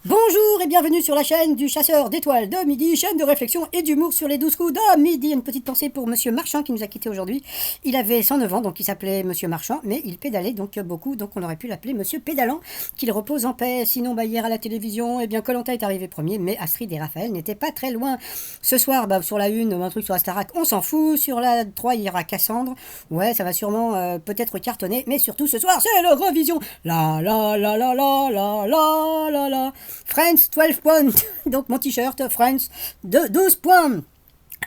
Bonjour et bienvenue sur la chaîne du chasseur d'étoiles de midi, chaîne de réflexion et d'humour sur les 12 coups de midi. Une petite pensée pour Monsieur Marchand qui nous a quittés aujourd'hui. Il avait 109 ans, donc il s'appelait Monsieur Marchand, mais il pédalait donc beaucoup, donc on aurait pu l'appeler Monsieur Pédalant, qu'il repose en paix. Sinon, hier à la télévision, Koh-Lanta est arrivé premier, mais Astrid et Raphaël n'étaient pas très loin. Ce soir, sur la 1, un truc sur la Starac, on s'en fout. Sur la 3, il y aura Cassandre. Ouais, ça va sûrement peut-être cartonner, mais surtout ce soir, c'est l'Eurovision. La la la la la la la la la. Friends, 12 points. Donc mon t-shirt, Friends, 12 points.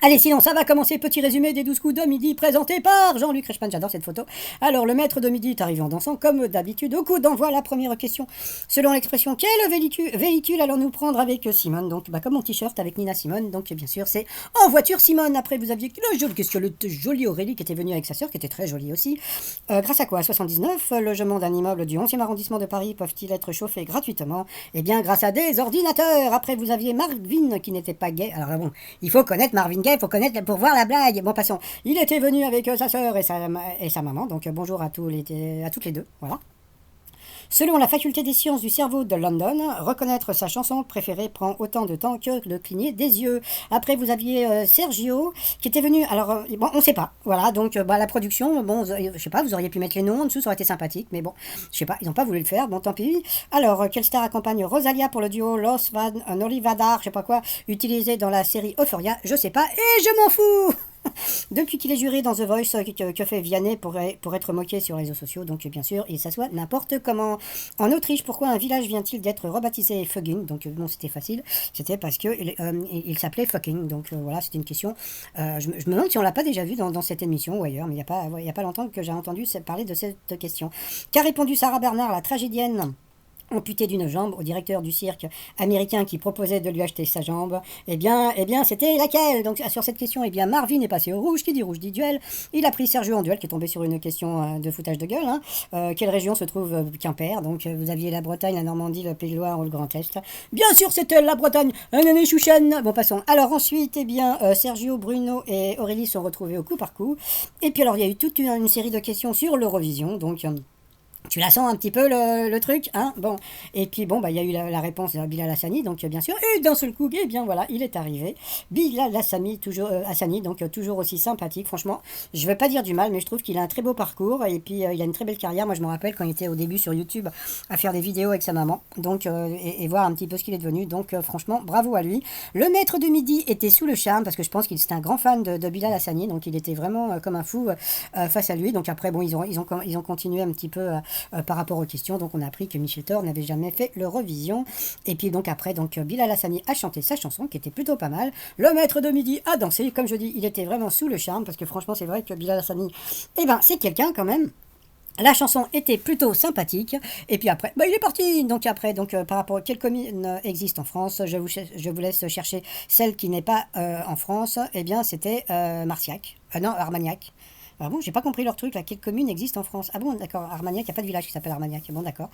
Allez, sinon, ça va commencer. Petit résumé des 12 coups de midi présenté par Jean-Luc Reichmann. J'adore cette photo. Alors, le maître de midi est arrivé en dansant, comme d'habitude. Au coup d'envoi, la première question. Selon l'expression, quel véhicule allons-nous prendre avec Simone? Donc, comme mon t-shirt avec Nina Simone. Donc, bien sûr, c'est en voiture Simone. Après, vous aviez le jolie Aurélie qui était venue avec sa sœur, qui était très jolie aussi. Grâce à quoi? 79, logements d'un immeuble du 11e arrondissement de Paris peuvent-ils être chauffés gratuitement? Eh bien, grâce à des ordinateurs. Après, vous aviez Marvin qui n'était pas gay. Alors, bon, il faut connaître Marvin Gaye. Il faut connaître pour voir la blague. Bon, passons. Il était venu avec sa sœur et sa maman. Donc, bonjour à toutes les deux. Voilà. Selon la faculté des sciences du cerveau de London, reconnaître sa chanson préférée prend autant de temps que le cligner des yeux. Après, vous aviez Sergio qui était venu. Alors, on ne sait pas. Voilà, donc la production, je sais pas, vous auriez pu mettre les noms en dessous, ça aurait été sympathique, mais bon, je sais pas, ils n'ont pas voulu le faire, bon, tant pis. Alors, quelle star accompagne Rosalia pour le duo Los Van Olivadar, je sais pas quoi, utilisé dans la série Euphoria, je sais pas, et je m'en fous. Depuis qu'il est juré dans The Voice, que fait Vianney pour être moqué sur les réseaux sociaux, donc bien sûr, il s'assoit n'importe comment. En Autriche, pourquoi un village vient-il d'être rebaptisé Fugging? Donc bon, c'était facile, c'était parce que il s'appelait Fucking, donc voilà, c'était une question. Je me demande si on l'a pas déjà vu dans cette émission ou ailleurs, mais il y a pas longtemps que j'ai entendu parler de cette question. Qu'a répondu Sarah Bernard, la tragédienne amputé d'une jambe au directeur du cirque américain qui proposait de lui acheter sa jambe? Eh bien, c'était laquelle? Donc, sur cette question, Marvin est passé au rouge. Qui dit rouge dit duel. Il a pris Sergio en duel, qui est tombé sur une question de foutage de gueule. Quelle région se trouve Quimper? Donc, vous aviez la Bretagne, la Normandie, le Pays de Loire ou le Grand Est. Bien sûr, c'était la Bretagne. Un année chouchen. Bon, passons. Alors, ensuite, Sergio, Bruno et Aurélie sont retrouvés au coup par coup. Et puis, alors, il y a eu toute une série de questions sur l'Eurovision. Donc, tu la sens un petit peu le truc, hein? Bon. Et puis il y a eu la réponse de Bilal Hassani, donc bien sûr. Et d'un seul coup, voilà, il est arrivé. Bilal Hassani, Hassani, donc toujours aussi sympathique. Franchement, je vais pas dire du mal, mais je trouve qu'il a un très beau parcours. Et puis il a une très belle carrière. Moi, je me rappelle quand il était au début sur YouTube à faire des vidéos avec sa maman. Donc, et voir un petit peu ce qu'il est devenu. Donc, franchement, bravo à lui. Le maître de midi était sous le charme, parce que je pense qu'il était un grand fan de Bilal Hassani. Donc, il était vraiment comme un fou face à lui. Donc, après, bon, ils ont continué un petit peu par rapport aux questions. Donc on a appris que Michel Thor n'avait jamais fait l'Eurovision. Et puis donc après, Bilal Hassani a chanté sa chanson qui était plutôt pas mal. Le maître de midi a dansé. Comme je dis, il était vraiment sous le charme parce que franchement c'est vrai que Bilal Hassani, c'est quelqu'un quand même. La chanson était plutôt sympathique. Et puis après, il est parti. Donc après, par rapport à quelle commune existe en France, je vous laisse chercher celle qui n'est pas en France. C'était Marciac. Non, Armagnac. Ah bon, j'ai pas compris leur truc là. Quelle commune existe en France? Ah bon, d'accord. Armagnac, il n'y a pas de village qui s'appelle Armagnac. Bon, d'accord.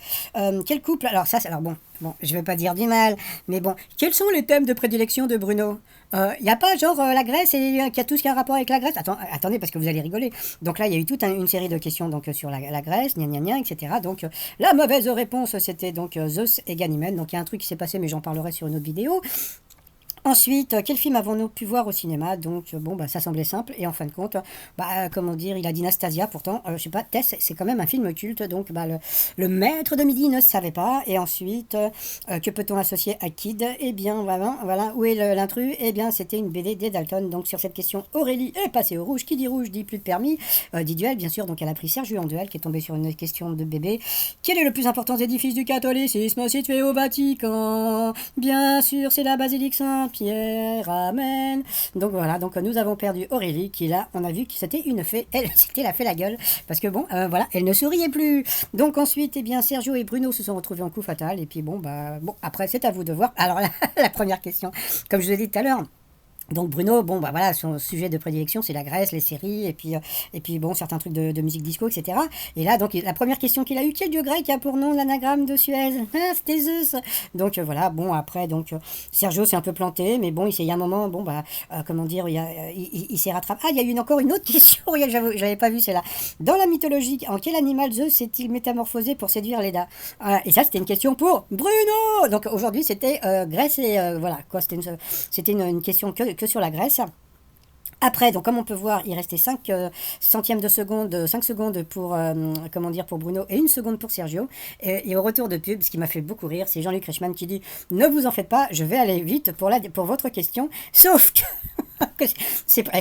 Quel couple? Alors ça, je vais pas dire du mal, mais bon. Quels sont les thèmes de prédilection de Bruno? Il n'y a pas genre la Grèce et qui a tout ce qui a un rapport avec la Grèce? Attendez, parce que vous allez rigoler. Donc là, il y a eu toute une série de questions sur la Grèce, etc. Donc la mauvaise réponse, c'était Zeus et Ganymède. Donc il y a un truc qui s'est passé, mais j'en parlerai sur une autre vidéo. Ensuite, quel film avons-nous pu voir au cinéma? Donc, ça semblait simple. Et en fin de compte, comment dire, il a dit Nastasia. Pourtant, je sais pas, Tess, c'est quand même un film culte. Donc, le maître de midi ne savait pas. Et ensuite, que peut-on associer à Kid? Voilà, où est l'intrus? C'était une BD des Dalton. Donc, sur cette question, Aurélie est passée au rouge. Qui dit rouge dit plus de permis. Dit duel, bien sûr. Donc, elle a pris Sergio en duel, qui est tombé sur une question de bébé. Quel est le plus important édifice du catholicisme situé au Vatican? Bien sûr, c'est la basilique Saint-Pierre, amen. Donc voilà, nous avons perdu Aurélie qui là, on a vu que c'était une fée, elle a fait la gueule, parce que elle ne souriait plus. Donc ensuite, Sergio et Bruno se sont retrouvés en coup fatal, et puis après c'est à vous de voir. Alors la première question, comme je vous ai dit tout à l'heure, Donc Bruno, bon bah voilà, son sujet de prédilection c'est la Grèce, les séries et puis bon certains trucs de musique disco etc. Et là donc la première question qu'il a eue, quel dieu grec a pour nom l'anagramme de Suez? Ah, c'était Zeus. Donc voilà, bon après donc Sergio s'est un peu planté, mais bon il y a un moment bon bah comment dire il s'est rattrapé. Ah il y a eu encore une autre question, regarde, j'avais pas vu celle-là. Dans la mythologie, en quel animal Zeus s'est-il métamorphosé pour séduire Leda? Et ça c'était une question pour Bruno. Donc aujourd'hui c'était Grèce et voilà quoi, c'était une question que sur la Grèce. Après, donc comme on peut voir, il restait 5 centièmes de seconde, 5 secondes pour, comment dire, pour Bruno et 1 seconde pour Sergio. Et au retour de pub, ce qui m'a fait beaucoup rire, c'est Jean-Luc Reichmann qui dit ne vous en faites pas, je vais aller vite pour votre question. Sauf que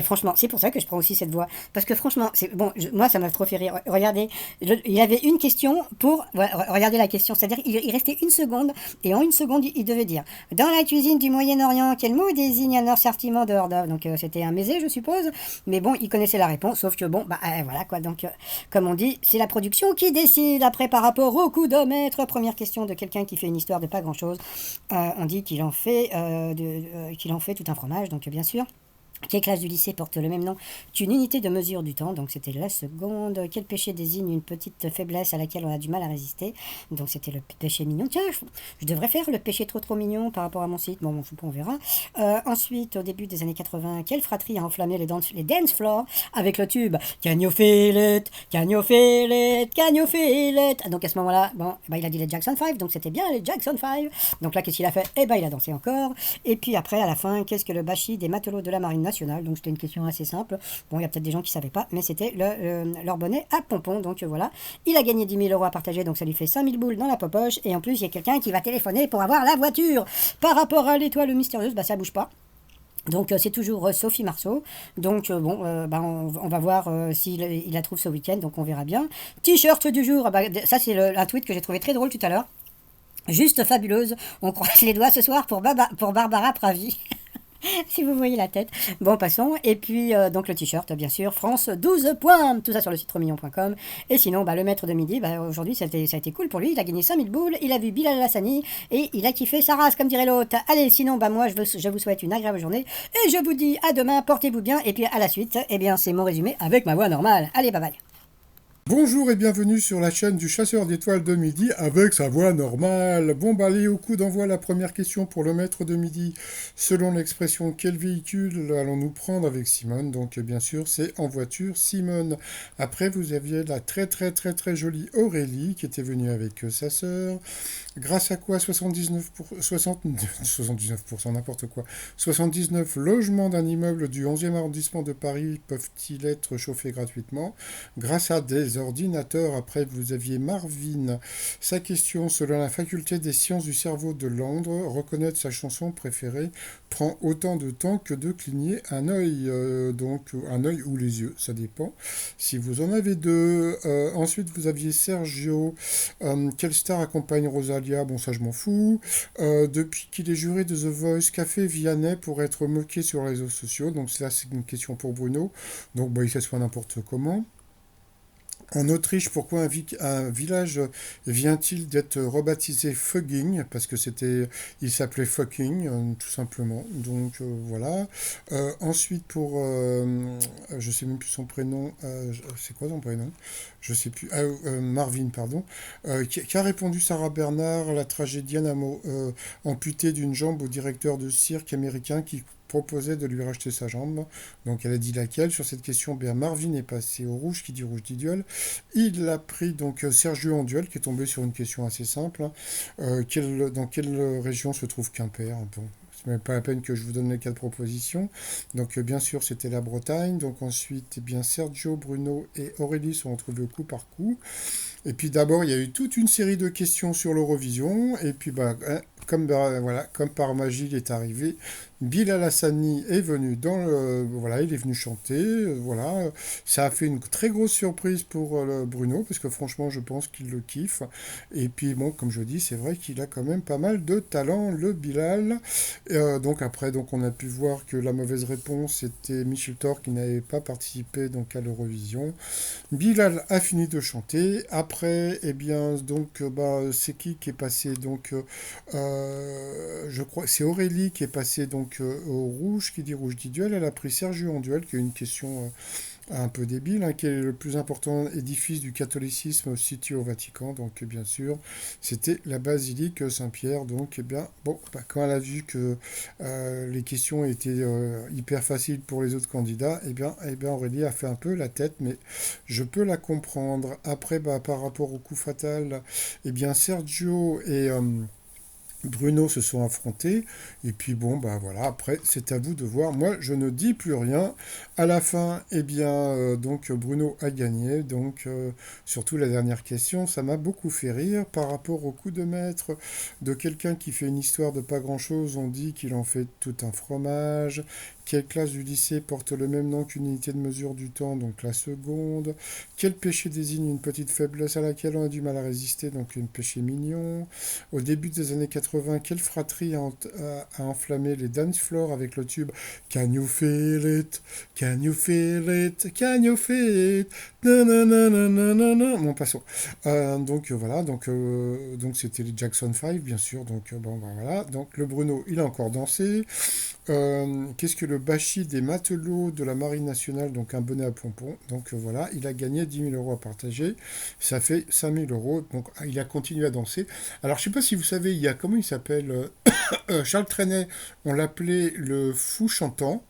franchement, c'est pour ça que je prends aussi cette voix. Parce que franchement, bon, moi ça m'a trop fait rire. Regardez, il avait une question pour. Voilà, regardez la question, c'est-à-dire il restait 1 seconde, et en 1 seconde, il devait dire dans la cuisine du Moyen-Orient, quel mot désigne un assortiment de hors d'œuvre? Donc c'était un mésé, je suppose. Mais bon, il connaissait la réponse, sauf que bon, bah voilà quoi. Donc, comme on dit, c'est la production qui décide. Après, par rapport au coudomètre, première question de quelqu'un qui fait une histoire de pas grand-chose. On dit qu'il en fait, qu'il en fait tout un fromage, donc bien sûr. Quelle classe du lycée porte le même nom qu'une unité de mesure du temps? Donc c'était la seconde. Quel péché désigne une petite faiblesse à laquelle on a du mal à résister? Donc c'était le péché mignon. Tiens, je devrais faire le péché trop mignon par rapport à mon site. Bon, on verra. Ensuite, au début des années 80, quelle fratrie a enflammé les dance floors avec le tube Can you feel it? Can you feel it? Can you feel it? Donc à ce moment-là, bon, bah, il a dit les Jackson 5, donc c'était bien les Jackson 5. Donc là, qu'est-ce qu'il a fait? Eh ben, il a dansé encore. Et puis après, à la fin, qu'est-ce que le bachi des matelots de la marine nationale? Donc c'était une question assez simple. Bon, il y a peut-être des gens qui ne savaient pas, mais c'était leur bonnet à pompons. Donc voilà, il a gagné 10 000 euros à partager, donc ça lui fait 5 000 boules dans la poche. Et en plus, il y a quelqu'un qui va téléphoner pour avoir la voiture. Par rapport à l'étoile mystérieuse, bah ça bouge pas. Donc c'est toujours Sophie Marceau. Donc bon, bah, on va voir s'il la trouve ce week-end, donc on verra bien. T-shirt du jour, bah, ça c'est un tweet que j'ai trouvé très drôle tout à l'heure. Juste fabuleuse. On croise les doigts ce soir pour Barbara Pravi. Si vous voyez la tête. Bon, passons. Et puis, donc le t-shirt, bien sûr, France 12 points. Tout ça sur le site remillon.com. Et sinon, bah, le maître de midi, bah, aujourd'hui, ça a été cool pour lui. Il a gagné 5000 boules. Il a vu Bilal Hassani. Et il a kiffé sa race, comme dirait l'autre. Allez, sinon, bah, moi, je vous souhaite une agréable journée. Et je vous dis à demain. Portez-vous bien. Et puis, à la suite, eh bien, c'est mon résumé avec ma voix normale. Allez, bye bye. Bonjour et bienvenue sur la chaîne du chasseur d'étoiles de midi avec sa voix normale. Bon bah allez, au coup d'envoi, la première question pour le maître de midi. Selon l'expression, quel véhicule allons-nous prendre avec Simone? Donc bien sûr c'est en voiture Simone. Après vous aviez la très jolie Aurélie qui était venue avec sa sœur. Grâce à quoi 79%, n'importe quoi. 79 logements d'un immeuble du 11e arrondissement de Paris peuvent-ils être chauffés gratuitement? Grâce à des ordinateurs. Après, vous aviez Marvin. Sa question, selon la faculté des sciences du cerveau de Londres, reconnaître sa chanson préférée prend autant de temps que de cligner un œil. Donc, un œil ou les yeux, ça dépend. Si vous en avez deux. Ensuite, vous aviez Sergio. Quelle star accompagne Rosalia? Bon, ça, je m'en fous. Depuis qu'il est juré de The Voice, qu'a fait Vianney pour être moqué sur les réseaux sociaux? Donc, ça, c'est une question pour Bruno. Donc, bah, il s'assoit n'importe comment. En Autriche, pourquoi un village vient-il d'être rebaptisé Fugging? Parce que il s'appelait Fucking, tout simplement. Donc voilà. Ensuite, je sais même plus son prénom. C'est quoi son prénom? Je sais plus. Marvin, pardon. Qui a répondu Sarah Bernard, la tragédienne amputée d'une jambe au directeur de cirque américain qui proposait de lui racheter sa jambe. Donc elle a dit laquelle. Sur cette question, bien Marvin est passé au rouge, qui dit rouge dit duel. Il a pris donc Sergio en duel, qui est tombé sur une question assez simple. Dans quelle région se trouve Quimper? Bon, c'est même pas la peine que je vous donne les 4 propositions. Donc bien sûr c'était la Bretagne. Donc ensuite, eh bien Sergio, Bruno et Aurélie sont retrouvés au coup par coup. Et puis d'abord il y a eu toute une série de questions sur l'Eurovision. Et puis comme par magie, il est arrivé. Bilal Hassani est venu il est venu chanter. Voilà, ça a fait une très grosse surprise pour Bruno parce que franchement, je pense qu'il le kiffe. Et puis bon, comme je dis, c'est vrai qu'il a quand même pas mal de talent, le Bilal. Donc après, on a pu voir que la mauvaise réponse était Michel Thor qui n'avait pas participé donc à l'Eurovision. Bilal a fini de chanter. Après, eh bien, donc, c'est qui est passé? Donc, Je crois c'est Aurélie qui est passée donc au rouge, qui dit rouge dit duel. Elle a pris Sergio en duel, qui est une question un peu débile, hein, qui est le plus important édifice du catholicisme situé au Vatican. Donc, bien sûr, c'était la basilique Saint-Pierre. Donc, eh bien, bon, bah, quand elle a vu que les questions étaient hyper faciles pour les autres candidats, eh bien, Aurélie a fait un peu la tête, mais je peux la comprendre. Après, bah, par rapport au coup fatal, eh bien, Sergio et Bruno se sont affrontés, et puis bon, bah voilà, après, c'est à vous de voir. Moi, je ne dis plus rien. À la fin, eh bien, donc Bruno a gagné, donc surtout la dernière question, ça m'a beaucoup fait rire par rapport au coup de maître de quelqu'un qui fait une histoire de pas grand-chose. On dit qu'il en fait tout un fromage. Quelle classe du lycée porte le même nom qu'une unité de mesure du temps, donc la seconde? Quel péché désigne une petite faiblesse à laquelle on a du mal à résister, donc un péché mignon? Au début des années 80, quelle fratrie a enflammé les dance floors avec le tube Can you feel it? Can you feel it? Can you feel it? Nananana. Bon, passons. Voilà, donc c'était les Jackson 5, bien sûr. Donc bon, bah, voilà. Donc le Bruno, il a encore dansé. Qu'est-ce que le Bachi des matelots de la Marine nationale, donc un bonnet à pompons. Donc voilà, il a gagné 10 000 euros à partager. Ça fait 5 000 euros. Donc il a continué à danser. Alors je sais pas si vous savez, il y a, comment il s'appelle Charles Trenet, on l'appelait le fou chantant.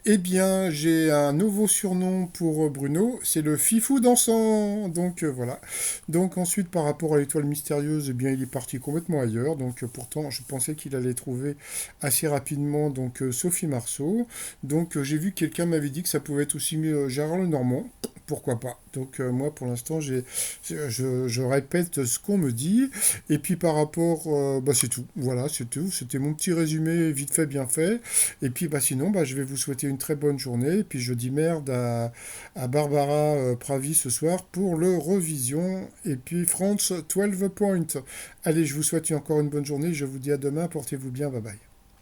Eh bien, j'ai un nouveau surnom pour Bruno, c'est le fifou dansant. Donc voilà. Donc ensuite, par rapport à l'étoile mystérieuse, eh bien, il est parti complètement ailleurs. Donc pourtant, je pensais qu'il allait trouver assez rapidement donc Sophie Marceau. Donc j'ai vu que quelqu'un m'avait dit que ça pouvait être aussi Gérard Lenormand. Pourquoi pas? Donc moi, pour l'instant, je répète ce qu'on me dit. Et puis par rapport, bah, c'est tout. Voilà, c'est tout. C'était mon petit résumé, vite fait, bien fait. Et puis bah, sinon, bah, je vais vous souhaiter une très bonne journée. Et puis je dis merde à Barbara Pravi ce soir pour le Revision. Et puis France 12 Point. Allez, je vous souhaite encore une bonne journée. Je vous dis à demain. Portez-vous bien. Bye bye.